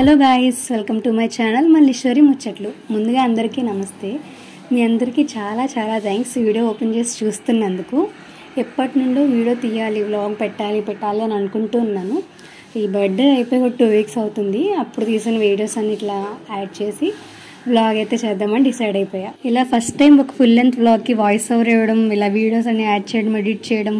Hello guys, welcome to my channel Malleshwari ముచ్చట్లు. ముందుగా అందరికీ నమస్తే. మీ అందరికీ చాలా చాలా థ్యాంక్స్ వీడియో ఓపెన్ చేసి చూస్తున్నందుకు. ఎప్పటి నుండో వీడియో తీయాలి, వ్లాగ్ పెట్టాలి అని అనుకుంటూ ఉన్నాను. ఈ బర్త్డే అయిపోయి ఒక 2 వీక్స్ అవుతుంది. అప్పుడు తీసిన వీడియోస్ అన్ని ఇట్లా యాడ్ చేసి వ్లాగ్ అయితే చేద్దామని డిసైడ్ అయిపోయా. ఇలా ఫస్ట్ టైం ఒక ఫుల్ లెంత్ వ్లాగ్కి వాయిస్ ఓవర్ ఇవ్వడం, ఇలా వీడియోస్ అన్ని యాడ్ చేయడం, ఎడిట్ చేయడం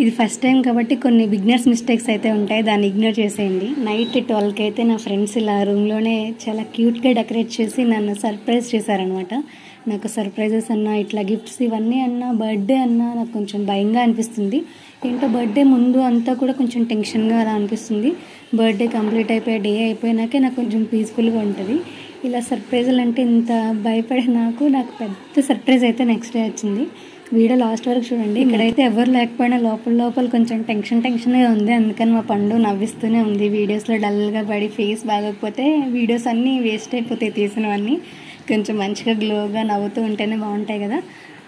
ఇది ఫస్ట్ టైం కాబట్టి కొన్ని బిగినర్స్ మిస్టేక్స్ అయితే ఉంటాయి, దాన్ని ఇగ్నోర్ చేసేయండి. నైట్ 12కి అయితే నా ఫ్రెండ్స్ ఇలా రూమ్లోనే చాలా క్యూట్గా డెకరేట్ చేసి నన్ను సర్ప్రైజ్ చేశారనమాట. నాకు సర్ప్రైజెస్ అన్నా, ఇట్లా గిఫ్ట్స్ ఇవన్నీ అన్నా, బర్త్డే అన్నా నాకు కొంచెం భయంగా అనిపిస్తుంది. ఏంటో బర్త్డే ముందు అంతా కూడా కొంచెం టెన్షన్గా అలా అనిపిస్తుంది. బర్త్డే కంప్లీట్ అయిపోయి డే అయిపోయినాకే నాకు కొంచెం పీస్ఫుల్గా ఉంటుంది. ఇలా సర్ప్రైజులు అంటే ఇంత భయపడే నాకు పెద్ద సర్ప్రైజ్ అయితే నెక్స్ట్ డే వచ్చింది. వీడియో లాస్ట్ వరకు చూడండి. ఇక్కడైతే ఎవరు లేకపోయినా లోపల కొంచెం టెన్షన్గా ఉంది. అందుకని మా పండు నవ్విస్తూనే ఉంది. వీడియోస్లో డల్గా పడి ఫేస్ బాగోకపోతే వీడియోస్ అన్నీ వేస్ట్ అయిపోతాయి, తీసినవన్నీ. కొంచెం మంచిగా గ్లోగా నవ్వుతూ ఉంటేనే బాగుంటాయి కదా,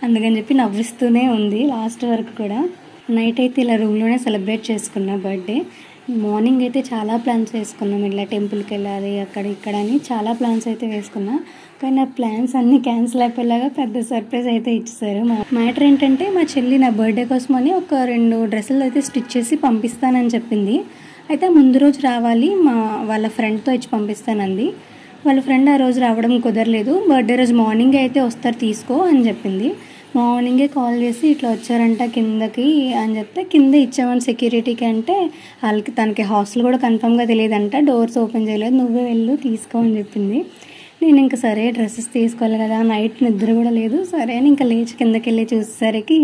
అందుకని చెప్పి నవ్విస్తూనే ఉంది లాస్ట్ వరకు కూడా. నైట్ అయితే ఇలా రూమ్లోనే సెలబ్రేట్ చేసుకున్నా బర్త్డే. మార్నింగ్ అయితే చాలా ప్లాన్స్ వేసుకున్నాం, ఇలా టెంపుల్కి వెళ్ళాలి అక్కడ ఇక్కడ అని చాలా ప్లాన్స్ అయితే వేసుకున్నా. కానీ ఆ ప్లాన్స్ అన్నీ క్యాన్సిల్ అయిపోయేలాగా పెద్ద సర్ప్రైజ్ అయితే ఇచ్చేసారు. మ్యాటర్ ఏంటంటే, మా చెల్లి నా బర్త్డే కోసమని ఒక 2 డ్రెస్సులు అయితే స్టిచ్ చేసి పంపిస్తానని చెప్పింది. అయితే ముందు రోజు రావాలి, వాళ్ళ ఫ్రెండ్తో ఇచ్చి పంపిస్తానంది. వాళ్ళ ఫ్రెండ్ ఆ రోజు రావడం కుదరలేదు. బర్త్డే రోజు మార్నింగే అయితే వస్తారు తీసుకో అని చెప్పింది. మార్నింగే కాల్ చేసి ఇట్లా వచ్చారంట కిందకి అని చెప్తే, కింద ఇచ్చామని సెక్యూరిటీకి అంటే తనకి హాస్టల్ కూడా కన్ఫర్మ్గా తెలియదంట, డోర్స్ ఓపెన్ చేయలేదు, నువ్వే వెళ్ళు తీసుకో అని చెప్పింది. నేను ఇంకా సరే డ్రెస్సెస్ తీసుకోవాలి కదా, నైట్ నిద్ర కూడా లేదు, సరే అని ఇంకా లేచి కిందకి వెళ్ళి చూసేసరికి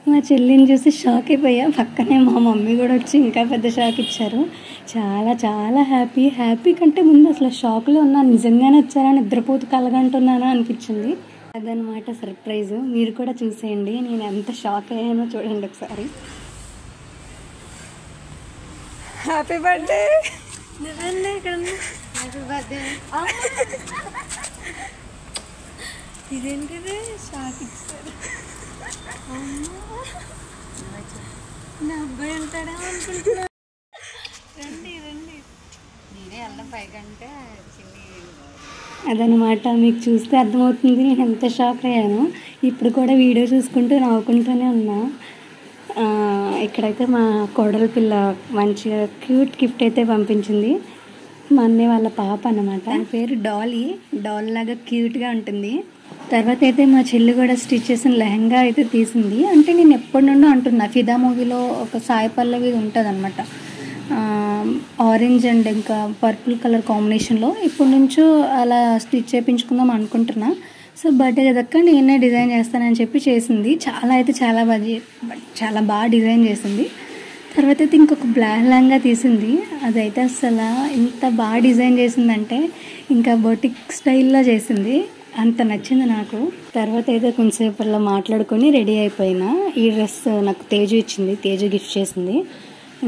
మా చెల్లిని చూసి షాక్ అయిపోయా. పక్కనే మా మమ్మీ కూడా వచ్చి ఇంకా పెద్ద షాక్ ఇచ్చారు. చాలా చాలా హ్యాపీ కంటే ముందు అసలు షాక్లో ఉన్నాను. నిజంగానే వచ్చారా, నిద్రపోతూ కలగంటున్నానా అనిపించింది. అదనమాట సర్ప్రైజ్. మీరు కూడా చూసేయండి నేను ఎంత షాక్ అయ్యానో చూడండి ఒకసారి. Happy birthday. Happy birthday. ఇదేంటిది షాక్ ఇచ్చారు. నా అబ్బాయి అంటాడా అనుకుంటున్నా. రండి నేనే వెళ్ళడం పైకంటే అదనమాట. మీకు చూస్తే అర్థమవుతుంది నేను ఎంత షాక్ అయ్యాను. ఇప్పుడు కూడా వీడియో చూసుకుంటూ నవ్వుకుంటూనే ఉన్నా. ఇక్కడైతే మా కోడల పిల్ల మంచిగా క్యూట్ గిఫ్ట్ అయితే పంపించింది. మా అన్నయ్య వాళ్ళ పాప అన్నమాట. దాని పేరు డాల్ లాగా క్యూట్గా ఉంటుంది. తర్వాత అయితే మా చెల్లి కూడా స్టిచ్ చేసిన లెహంగా అయితే తీసింది. అంటే నేను ఎప్పటి నుండో అంటున్నా, ఫిదా మూవీలో ఒక సాయి పల్లవి ఉంటుంది అనమాట, ఆరెంజ్ అండ్ ఇంకా పర్పుల్ కలర్ కాంబినేషన్లో. ఇప్పటి నుంచో అలా స్టిచ్ చేయించుకుందాం అనుకుంటున్నా. సో బర్త్డే కదక్క నేనే డిజైన్ చేస్తానని చెప్పి చేసింది. చాలా బాగా డిజైన్ చేసింది. తర్వాత అయితే ఇంకొక బ్లాక్ లెహంగా తీసింది. అదైతే అసలు ఇంత బాగా డిజైన్ చేసిందంటే ఇంకా బొటిక్ స్టైల్లో చేసింది. అంత నచ్చింది నాకు. తర్వాత అయితే కొంచెంసేపట్లో మాట్లాడుకొని రెడీ అయిపోయినా. ఈ డ్రెస్ నాకు తేజు ఇచ్చింది, తేజు గిఫ్ట్ చేసింది.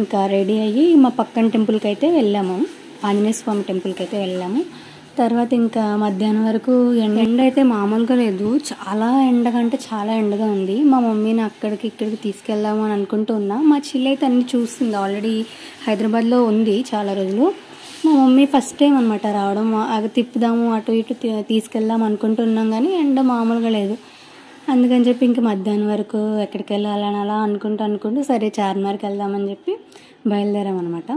ఇంకా రెడీ అయ్యి మా పక్కన టెంపుల్కి అయితే వెళ్ళాము, ఆంజనేయ స్వామి టెంపుల్కి అయితే వెళ్ళాము. తర్వాత ఇంకా మధ్యాహ్నం వరకు ఎండ అయితే మామూలుగా లేదు, చాలా ఎండగా ఉంది. మా మమ్మీని అక్కడికి ఇక్కడికి తీసుకెళ్దాము అని అనుకుంటూ ఉన్నా. మా చెల్లి అయితే అన్ని చూస్తుంది, ఆల్రెడీ హైదరాబాద్లో ఉంది చాలా రోజులు. మా మమ్మీ ఫస్ట్ టైం అనమాట రావడం. అది తిప్పుదాము అటు ఇటు తీసుకెళ్దాం అనుకుంటున్నాం, కానీ ఎండ మామూలుగా లేదు. అందుకని చెప్పి ఇంక మధ్యాహ్నం వరకు ఎక్కడికి వెళ్ళాలని అలా అనుకుంటూ సరే చార్మినార్కి వెళ్దామని చెప్పి బయలుదేరామన్నమాట.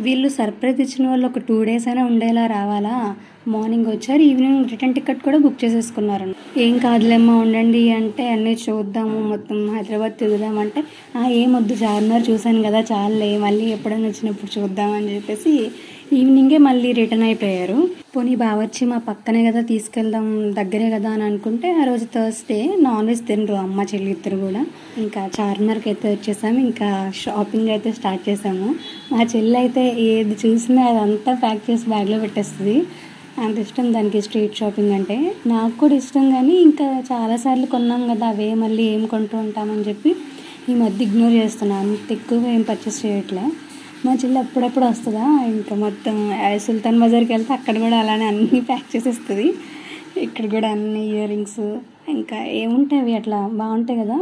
వీళ్ళు సర్ప్రైజ్ ఇచ్చిన వాళ్ళు ఒక 2 days అయినా ఉండేలా రావాలా. మార్నింగ్ వచ్చారు, ఈవినింగ్ రిటర్న్ టికెట్ కూడా బుక్ చేసేసుకున్నారు. ఏం కాదులేమ్మా ఉండండి అంటే, అన్నీ చూద్దాము మొత్తం హైదరాబాద్ తిరుగుదామంటే ఏం వద్దు, చార్మినార్ చూశాను కదా చాలులే, మళ్ళీ ఎప్పుడైనా వచ్చినప్పుడు చూద్దామని చెప్పేసి ఈవినింగే మళ్ళీ రిటర్న్ అయిపోయారు. పోనీ బావచ్చి మా పక్కనే కదా తీసుకెళ్దాం, దగ్గరే కదా అని అనుకుంటే, ఆ రోజు థర్స్డే నాన్ వెజ్ తినరు అమ్మ చెల్లి ఇద్దరు కూడా. ఇంకా చార్మినార్కి అయితే వచ్చేసాము. ఇంకా షాపింగ్ అయితే స్టార్ట్ చేసాము. మా చెల్లి అయితే ఏది చూసినా అదంతా ప్యాక్ చేసి బ్యాగ్లో పెట్టేస్తుంది. అంత ఇష్టం దానికి స్ట్రీట్ షాపింగ్ అంటే. నాకు కూడా ఇష్టం, కానీ ఇంకా చాలాసార్లు కొన్నాం కదా, అవే మళ్ళీ ఏం కొంటూ ఉంటామని చెప్పి ఈ మధ్య ఇగ్నోర్ చేస్తున్నాను. అంత ఎక్కువగా ఏం పర్చేస్ చేయట్లే. మా చెల్లి అప్పుడప్పుడు వస్తుందా, ఇంకా మొత్తం సుల్తాన్ బజార్కి వెళ్తే అక్కడ కూడా అలానే అన్నీ ప్యాక్ చేసేస్తుంది. ఇక్కడ కూడా అన్ని ఇయర్ రింగ్స్ ఇంకా ఏముంటాయి అవి అట్లా బాగుంటాయి కదా,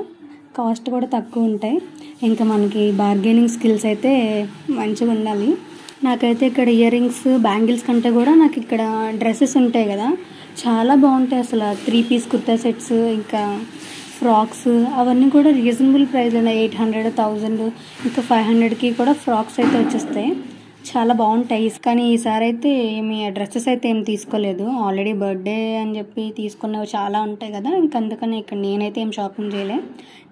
కాస్ట్ కూడా తక్కువ ఉంటాయి. ఇంకా మనకి బార్గెనింగ్ స్కిల్స్ అయితే మంచిగా ఉండాలి. నాకైతే ఇక్కడ ఇయర్ రింగ్స్ బ్యాంగిల్స్ కంటే కూడా నాకు ఇక్కడ డ్రెస్సెస్ ఉంటాయి కదా, చాలా బాగుంటాయి అసలు. 3 పీస్ కుర్తా సెట్స్, ఇంకా ఫ్రాక్స్ అవన్నీ కూడా రీజనబుల్ ప్రైస్లో 800, 1000, ఇంకా 500కి కూడా ఫ్రాక్స్ అయితే వచ్చేస్తాయి. చాలా బాగుంటాయి. కానీ ఈసారి అయితే ఏమి డ్రెస్సెస్ అయితే ఏం తీసుకోలేదు. ఆల్రెడీ బర్త్డే అని చెప్పి తీసుకున్నవి చాలా ఉంటాయి కదా, ఇంక అందుకని ఇక్కడ నేనైతే ఏం షాపింగ్ చేయలే.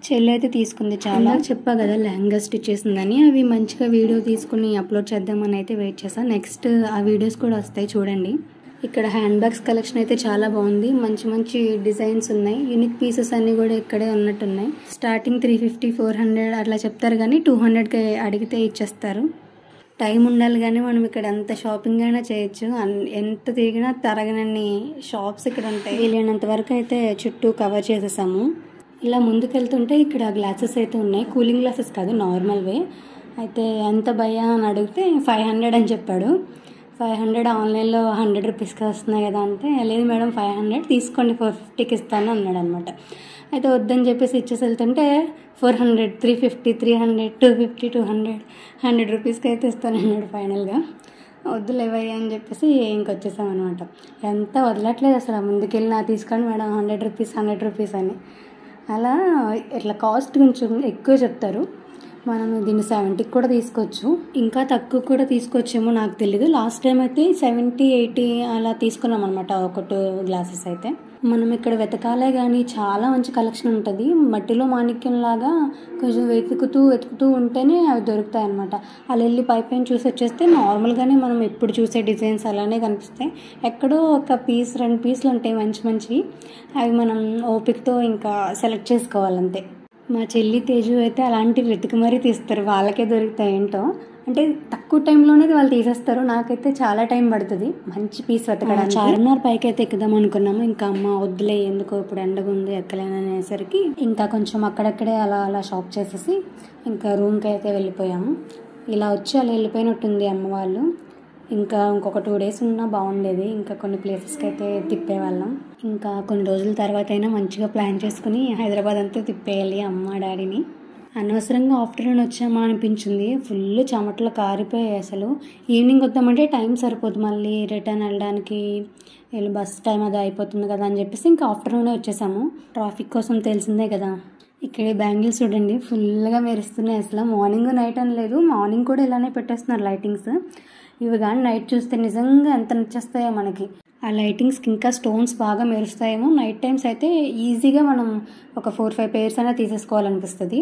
చెల్లి అయితే తీసుకుంది. చాలా చెప్పా కదా లెహంగా స్టిచ్ చేసిందని, అవి మంచిగా వీడియో తీసుకుని అప్లోడ్ చేద్దామని అయితే వెయిట్ చేశాను. నెక్స్ట్ ఆ వీడియోస్ కూడా వస్తాయి చూడండి. ఇక్కడ హ్యాండ్ బ్యాగ్స్ కలెక్షన్ అయితే చాలా బాగుంది. మంచి మంచి డిజైన్స్ ఉన్నాయి. యూనిక్ పీసెస్ అన్నీ కూడా ఇక్కడే ఉన్నట్టున్నాయి. స్టార్టింగ్ 350, 400 అట్లా చెప్తారు, కానీ 200కి అడిగితే ఇచ్చేస్తారు. టైం ఉండాలి కానీ మనం ఇక్కడ ఎంత షాపింగ్ అయినా చేయొచ్చు. ఎంత తిరిగినా తరగనన్ని షాప్స్ ఇక్కడ ఉంటాయి. వీలైనంత వరకు అయితే చుట్టూ కవర్ చేసేసాము. ఇలా ముందుకెళ్తుంటే ఇక్కడ గ్లాసెస్ అయితే ఉన్నాయి. కూలింగ్ గ్లాసెస్ కాదు, నార్మల్వే. అయితే ఎంత భయ్యా అని అడిగితే 500 అని చెప్పాడు. 500 ఆన్లైన్లో 100 రూపీస్కి వస్తున్నాయి కదా అంటే, లేదు మేడం 500 తీసుకోండి 450కి ఇస్తాను అన్నాడు అనమాట. అయితే వద్దని చెప్పేసి ఇచ్చేసి వెళ్తుంటే 400, 350, 300, 250, 200, 100 రూపీస్కి అయితే ఇస్తానన్నాడు ఫైనల్గా. వద్దులేవయ్యా అని చెప్పేసి ఇంకొచ్చేసాం అనమాట. ఎంత వదలట్లేదు అసలు. ముందుకెళ్ళి నా తీసుకోండి మేడం 100 రూపీస్, 100 రూపీస్ అని. అలా ఇట్లా కాస్ట్ కొంచెం ఎక్కువ చెప్తారు. మనం దీన్ని 70కి కూడా తీసుకోవచ్చు, ఇంకా తక్కువ కూడా తీసుకోవచ్చేమో నాకు తెలీదు. లాస్ట్ టైం అయితే 70, 80 అలా తీసుకున్నాం అనమాట ఒక 2 గ్లాసెస్ అయితే. మనం ఇక్కడ వెతకాలే కానీ చాలా మంచి కలెక్షన్ ఉంటుంది. మట్టిలో మాణిక్యంలాగా కొంచెం వెతుకుతూ ఉంటేనే అవి దొరుకుతాయి అనమాట. అలా వెళ్ళి పైపైన చూసి వచ్చేస్తే నార్మల్గానే మనం ఎప్పుడు చూసే డిజైన్స్ అలానే కనిపిస్తాయి. ఎక్కడో ఒక పీస్ 2 పీసులు ఉంటాయి మంచి మంచివి. అవి మనం ఓపికతో ఇంకా సెలెక్ట్ చేసుకోవాలంతే. మా చెల్లి తేజు అయితే అలాంటివి వెతికి మరీ తీస్తారు. వాళ్ళకే దొరుకుతాయి ఏంటో. అంటే తక్కువ టైంలోనే వాళ్ళు తీసేస్తారు. నాకైతే చాలా టైం పడుతుంది మంచి పీస్ వెతకడానికి. 4:30 పైకి అయితే ఎక్కుదాం అనుకున్నాము. ఇంకా అమ్మ వద్దులే ఎందుకో ఇప్పుడు ఎండగా ఉంది ఎక్కలేననేసరికి ఇంకా కొంచెం అక్కడక్కడే అలా షాప్ చేసేసి ఇంకా రూమ్కి అయితే వెళ్ళిపోయాము. ఇలా వచ్చి అలా వెళ్ళిపోయినట్టుంది అమ్మ వాళ్ళు. ఇంకా ఇంకొక 2 డేస్ ఉన్నా బాగుండేది. ఇంకా కొన్ని ప్లేసెస్కి అయితే తిప్పేవాళ్ళం. ఇంకా కొన్ని రోజుల తర్వాత అయినా మంచిగా ప్లాన్ చేసుకుని హైదరాబాద్ అంతా తిప్పేయాలి అమ్మ డాడీని. అనవసరంగా ఆఫ్టర్నూన్ వచ్చామా అనిపించింది. ఫుల్ చెమటలు కారిపోయాయి అసలు. ఈవినింగ్ వద్దామంటే టైం సరిపోదు, మళ్ళీ రిటర్న్ వెళ్ళడానికి బస్ టైం అది అయిపోతుంది కదా అని చెప్పేసి ఇంకా ఆఫ్టర్నూనే వచ్చేసాము. ట్రాఫిక్ కోసం తెలిసిందే కదా. ఇక్కడ బ్యాంగిల్స్ చూడండి ఫుల్గా మెరుస్తున్నాయి అసలు. మార్నింగ్ నైట్ అని లేదు, మార్నింగ్ కూడా ఇలానే పెట్టేస్తున్నారు లైటింగ్స్. ఇవి కానీ నైట్ చూస్తే నిజంగా ఎంత నచ్చేస్తాయో మనకి. ఆ లైటింగ్స్కి ఇంకా స్టోన్స్ బాగా మెరుస్తాయేమో. నైట్ టైమ్స్ అయితే ఈజీగా మనం ఒక 4-5 పేర్స్ అయినా తీసేసుకోవాలనిపిస్తుంది.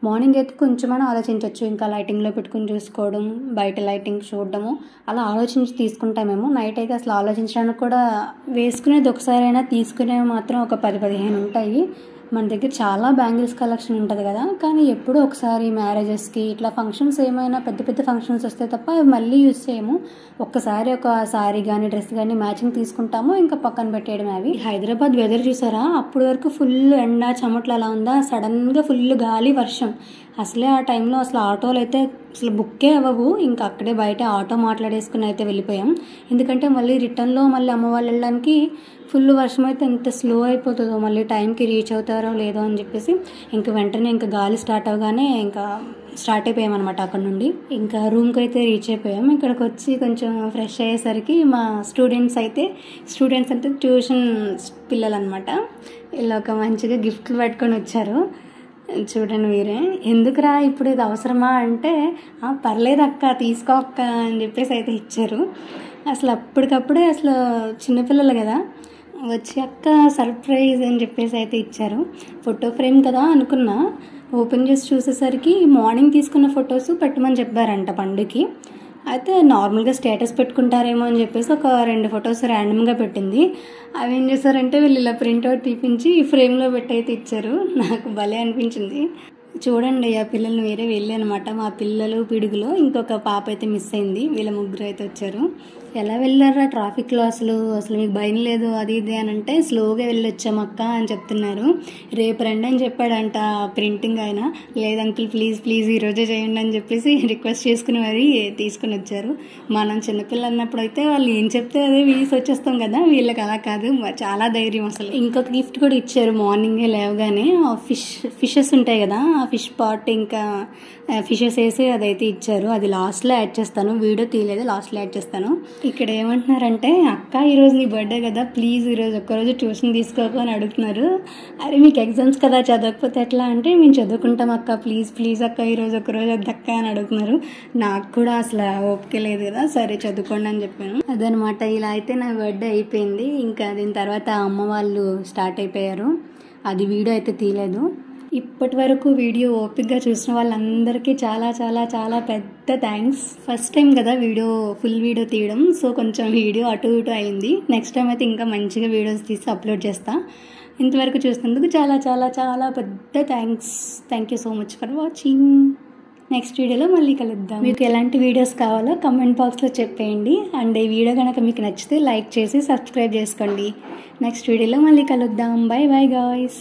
మార్నింగ్ అయితే కొంచెమైనా ఆలోచించవచ్చు, ఇంకా లైటింగ్లో పెట్టుకుని చూసుకోవడం, బయట లైటింగ్ చూడడము అలా ఆలోచించి తీసుకుంటామేమో. నైట్ అయితే అసలు ఆలోచించడానికి కూడా, వేసుకునేది ఒకసారైనా తీసుకునేవి మాత్రం ఒక 10-15 ఉంటాయి. మన దగ్గర చాలా బ్యాంగిల్స్ కలెక్షన్ ఉంటుంది కదా, కానీ ఎప్పుడూ ఒకసారి మ్యారేజెస్కి ఇట్లా ఫంక్షన్స్ ఏమైనా పెద్ద ఫంక్షన్స్ వస్తే తప్ప అవి మళ్ళీ యూజ్ చేయము. ఒక్కసారి ఒక సారీ కానీ డ్రెస్ కానీ మ్యాచింగ్ తీసుకుంటాము, ఇంకా పక్కన పెట్టేయడం. అవి హైదరాబాద్ వెదర్ చూసారా, అప్పటి వరకు ఫుల్ ఎండ చెమట్లు అలా ఉందా, సడన్గా ఫుల్ గాలి వర్షం. అసలే ఆ టైంలో అసలు ఆటోలు అయితే అసలు బుక్కే అవ్వవు. ఇంకా అక్కడే బయట ఆటో మాట్లాడేసుకుని అయితే వెళ్ళిపోయాం. ఎందుకంటే మళ్ళీ రిటర్న్లో మళ్ళీ అమ్మ వాళ్ళు వెళ్ళడానికి ఫుల్ వర్షం అయితే ఎంత స్లో అయిపోతుందో, మళ్ళీ టైంకి రీచ్ అవుతారో లేదో అని చెప్పేసి ఇంకా వెంటనే ఇంకా గాలి స్టార్ట్ అవగానే ఇంకా స్టార్ట్ అయిపోయామన్నమాట అక్కడ నుండి. ఇంకా రూమ్కి అయితే రీచ్ అయిపోయాం. ఇక్కడికి వచ్చి కొంచెం ఫ్రెష్ అయ్యేసరికి మా స్టూడెంట్స్ అంటే ట్యూషన్ పిల్లలు అనమాట, ఇలా ఒక మంచిగా గిఫ్ట్లు పట్టుకొని వచ్చారు. చూడండి మీరే. ఎందుకురా ఇప్పుడు ఇది అవసరమా అంటే, పర్లేదు అక్క తీసుకో అక్క అని చెప్పేసి అయితే ఇచ్చారు. అసలు అప్పటికప్పుడే అసలు చిన్నపిల్లలు కదా వచ్చి అక్క సర్ప్రైజ్ అని చెప్పేసి అయితే ఇచ్చారు. ఫోటో ఫ్రేమ్ కదా అనుకున్నా, ఓపెన్ చేసి చూసేసరికి మార్నింగ్ తీసుకున్న ఫొటోస్ పెట్టమని చెప్పారంట పండుకి. అయితే నార్మల్గా స్టేటస్ పెట్టుకుంటారేమో అని చెప్పేసి ఒక 2 ఫొటోస్ ర్యాండమ్గా పెట్టింది. అవి ఏం చేశారంటే వీళ్ళు ఇలా ప్రింట్అవుట్ తీపించి ఫ్రేమ్లో పెట్టి అయితే ఇచ్చారు. నాకు భలే అనిపించింది. చూడండి ఆ పిల్లలు వేరే వెళ్ళి అనమాట. మా పిల్లలు పిడుగులో ఇంకొక పాప అయితే మిస్ అయింది. వీళ్ళ ముగ్గురు అయితే వచ్చారు. ఎలా వెళ్ళారా ట్రాఫిక్లో, అసలు మీకు భయం లేదు అది ఇది అని అంటే, స్లోగా వెళ్ళొచ్చాం అక్క అని చెప్తున్నారు. రేపు రండి అని చెప్పాడంట ప్రింటింగ్ ఆయన. లేదు అంకుల్ ప్లీజ్ ఈరోజే చేయండి అని చెప్పేసి రిక్వెస్ట్ చేసుకుని మరీ తీసుకుని వచ్చారు. మనం చిన్నపిల్లలు అన్నప్పుడు అయితే వాళ్ళు ఏం చెప్తే అదే వీసి వచ్చేస్తాం కదా, వీళ్ళకి అలా కాదు, చాలా ధైర్యం అసలు. ఇంకొక గిఫ్ట్ కూడా ఇచ్చారు మార్నింగే లేవగానే. ఫిషెస్ ఉంటాయి కదా, ఆ ఫిష్ పాట్ ఇంకా ఫిషెస్ వేసి అదైతే ఇచ్చారు. అది లాస్ట్లో యాడ్ చేస్తాను, వీడియో తీయలేదు, లాస్ట్లో యాడ్ చేస్తాను. ఇక్కడ ఏమంటున్నారంటే, అక్క ఈరోజు నీ బర్త్డే కదా, ప్లీజ్ ఈరోజు ఒక్కరోజు ట్యూషన్ తీసుకోకు అని అడుగుతున్నారు. అరే మీకు ఎగ్జామ్స్ కదా, చదవకపోతే ఎట్లా అంటే, మేము చదువుకుంటాం అక్క, ప్లీజ్ అక్క ఈరోజు ఒక్కరోజు వద్దక్క అని అడుగుతున్నారు. నాకు కూడా అసలు ఓపిక లేదు కదా, సరే చదువుకోండి అని చెప్పాను. అదనమాట. ఇలా అయితే నా బర్త్డే అయిపోయింది. ఇంకా దీని తర్వాత అమ్మ వాళ్ళు స్టార్ట్ అయిపోయారు. అది వీడియో అయితే తీయలేదు. ఇప్పటి వరకు వీడియో ఓపిక్గా చూసిన వాళ్ళందరికీ చాలా చాలా చాలా పెద్ద థ్యాంక్స్. ఫస్ట్ టైం కదా ఫుల్ వీడియో తీయడం, సో కొంచెం వీడియో అటు ఇటు అయింది. నెక్స్ట్ టైం అయితే ఇంకా మంచిగా వీడియోస్ తీసి అప్లోడ్ చేస్తా. ఇంతవరకు చూసినందుకు చాలా చాలా చాలా పెద్ద thank you so much for watching. Next వీడియోలో మళ్ళీ కలుద్దాం. మీకు ఎలాంటి వీడియోస్ కావాలో కమెంట్ బాక్స్లో చెప్పేయండి. అండ్ ఈ వీడియో కనుక మీకు నచ్చితే లైక్ చేసి సబ్స్క్రైబ్ చేసుకోండి. నెక్స్ట్ వీడియోలో మళ్ళీ కలుద్దాం. By guys.